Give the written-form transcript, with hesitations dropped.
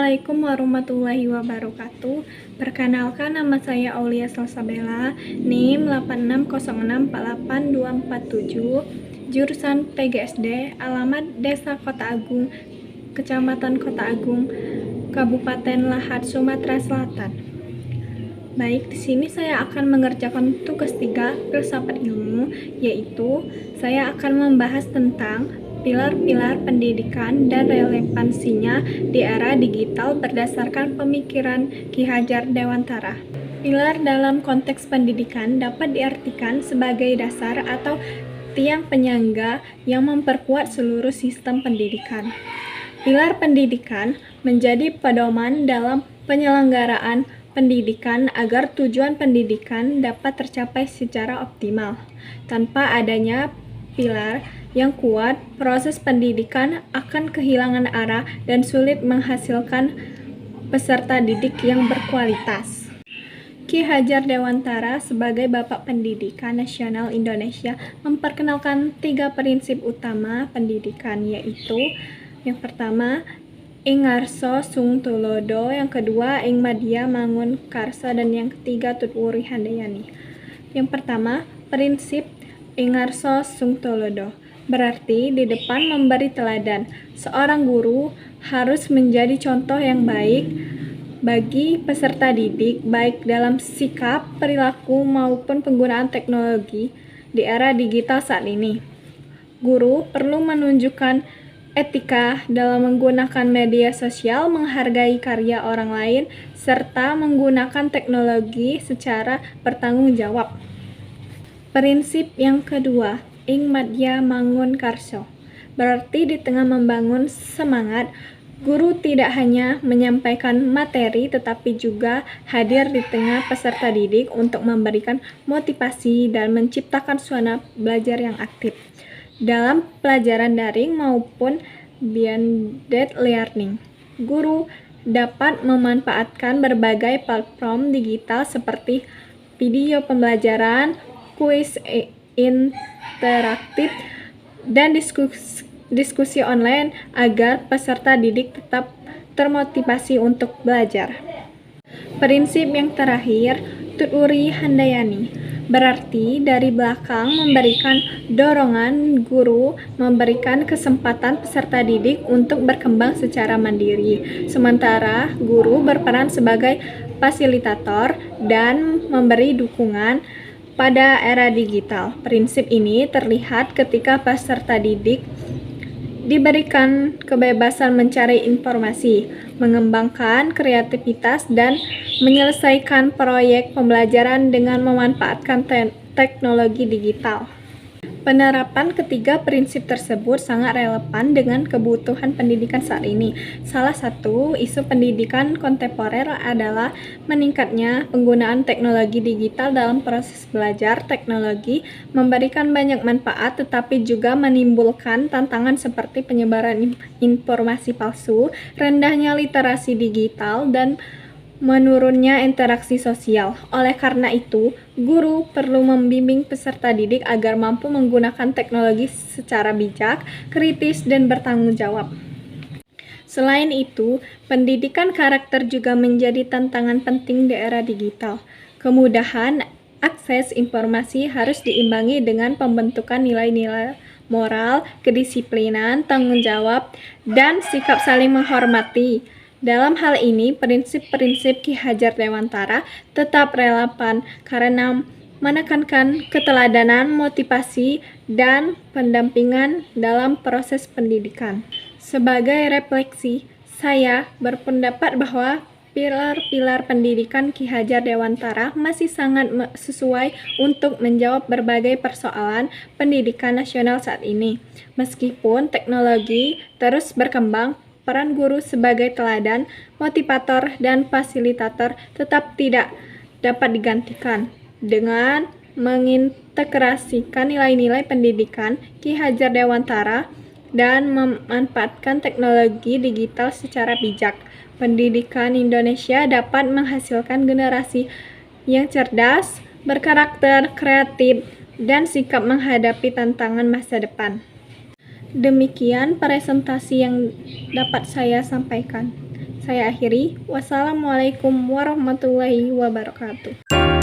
Assalamualaikum warahmatullahi wabarakatuh. Perkenalkan, nama saya Aulia Salsabella, NIM 8606488247, jurusan PGSD, alamat Desa Kota Agung, Kecamatan Kota Agung, Kabupaten Lahad, Sumatera Selatan. Baik, di sini saya akan mengerjakan tugas 3 filsafat ilmu, yaitu saya akan membahas tentang pilar-pilar pendidikan dan relevansinya di era digital berdasarkan pemikiran Ki Hajar Dewantara. Pilar dalam konteks pendidikan dapat diartikan sebagai dasar atau tiang penyangga yang memperkuat seluruh sistem pendidikan. Pilar pendidikan menjadi pedoman dalam penyelenggaraan pendidikan agar tujuan pendidikan dapat tercapai secara optimal. Tanpa adanya pilar yang kuat, proses pendidikan akan kehilangan arah dan sulit menghasilkan peserta didik yang berkualitas. Ki Hajar Dewantara sebagai Bapak Pendidikan Nasional Indonesia memperkenalkan 3 prinsip utama pendidikan, yaitu yang pertama, ing ngarso sung tulodo, yang kedua, ing madya mangun karsa, dan yang ketiga, tutwuri handayani. Yang pertama, prinsip ing ngarso sung tulodo berarti di depan memberi teladan. Seorang guru harus menjadi contoh yang baik bagi peserta didik, baik dalam sikap, perilaku, maupun penggunaan teknologi di era digital saat ini. Guru perlu menunjukkan etika dalam menggunakan media sosial, menghargai karya orang lain, serta menggunakan teknologi secara bertanggung jawab. Prinsip yang kedua, ing madya mangun karso, berarti di tengah membangun semangat, guru tidak hanya menyampaikan materi tetapi juga hadir di tengah peserta didik untuk memberikan motivasi dan menciptakan suasana belajar yang aktif. Dalam pelajaran daring maupun blended learning, guru dapat memanfaatkan berbagai platform digital seperti video pembelajaran, kuis interaktif, dan diskusi online agar peserta didik tetap termotivasi untuk belajar. Prinsip yang terakhir, tutwuri handayani, berarti dari belakang memberikan dorongan, guru memberikan kesempatan peserta didik untuk berkembang secara mandiri, sementara guru berperan sebagai fasilitator dan memberi dukungan. Pada era digital, prinsip ini terlihat ketika peserta didik diberikan kebebasan mencari informasi, mengembangkan kreativitas, dan menyelesaikan proyek pembelajaran dengan memanfaatkan teknologi digital. Penerapan ketiga prinsip tersebut sangat relevan dengan kebutuhan pendidikan saat ini. Salah satu isu pendidikan kontemporer adalah meningkatnya penggunaan teknologi digital dalam proses belajar. Teknologi memberikan banyak manfaat tetapi juga menimbulkan tantangan seperti penyebaran informasi palsu, rendahnya literasi digital, dan menurunnya interaksi sosial. Oleh karena itu, guru perlu membimbing peserta didik agar mampu menggunakan teknologi secara bijak, kritis, dan bertanggung jawab. Selain itu, pendidikan karakter juga menjadi tantangan penting di era digital. Kemudahan akses informasi harus diimbangi dengan pembentukan nilai-nilai moral, kedisiplinan, tanggung jawab, dan sikap saling menghormati. Dalam hal ini, prinsip-prinsip Ki Hajar Dewantara tetap relevan karena menekankan keteladanan, motivasi, dan pendampingan dalam proses pendidikan. Sebagai refleksi, saya berpendapat bahwa pilar-pilar pendidikan Ki Hajar Dewantara masih sangat sesuai untuk menjawab berbagai persoalan pendidikan nasional saat ini. Meskipun teknologi terus berkembang, peran guru sebagai teladan, motivator, dan fasilitator tetap tidak dapat digantikan. Dengan mengintegrasikan nilai-nilai pendidikan Ki Hajar Dewantara dan memanfaatkan teknologi digital secara bijak, pendidikan Indonesia dapat menghasilkan generasi yang cerdas, berkarakter, kreatif, dan sikap menghadapi tantangan masa depan. Demikian presentasi yang dapat saya sampaikan. saya akhiri. Wassalamualaikum warahmatullahi wabarakatuh.